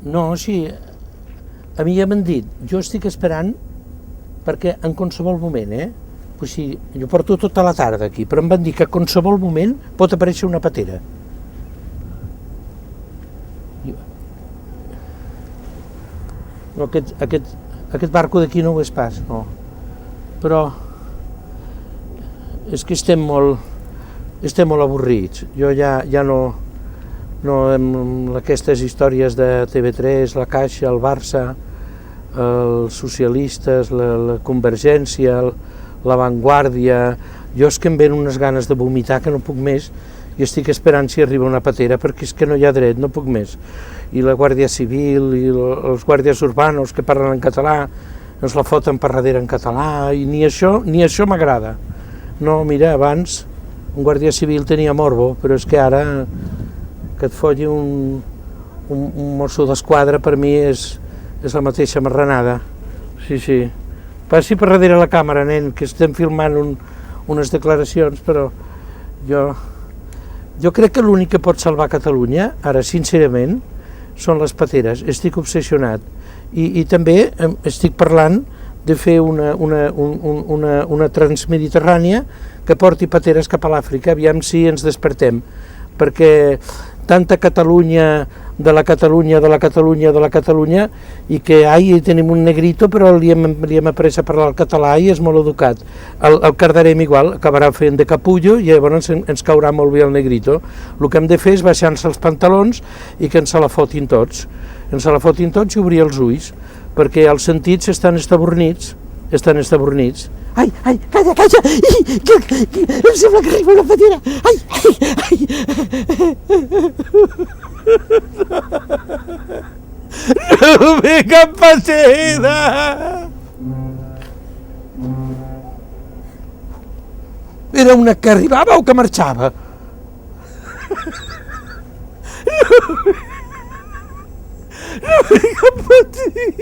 No, sí, a mi ja m'han dit, jo estic esperant perquè en qualsevol moment, pues sí, jo porto tota la tarda aquí, però em van dir que en qualsevol moment pot aparèixer una patera. No, aquest barco d'aquí no ho és pas, no. Però és que estem molt avorrits. Jo ja no amb aquestes històries de TV3, la Caixa, el Barça, els socialistes, la Convergència, la Vanguardia, jo és que em ven unes ganes de vomitar que no puc més i estic esperant si arriba una patera perquè és que no hi ha dret, no puc més. I la Guàrdia Civil i els guàrdies urbanos que parlen en català ens la foten per darrere en català i ni això m'agrada. No, mira, abans un guàrdia civil tenia morbo, però és que ara que et folli un mosso d'esquadra per mi és la mateixa marranada. Sí. Passi per darrere la càmera, nen, que estem filmant unes declaracions, però jo crec que l'únic que pot salvar Catalunya, ara, sincerament, són les pateres. Estic obsessionat. I també estic parlant de fer una transmediterrània que porti pateres cap a l'Àfrica, aviam si ens despertem, perquè tanta Catalunya, de la Catalunya, i que tenim un negrito però li hem après a parlar el català i és molt educat. El cardarem igual, acabarà fent de capullo i llavors ens caurà molt bé el negrito. El que hem de fer és baixar-se els pantalons i que ens se la fotin tots. Ens se la fotin tots i obrir els ulls, perquè els sentits estan estabornits. Ai, calla, que em sembla que arriba una patera. Ai. No ve cap patera. Era una que arribava o que marxava? No ve cap patera.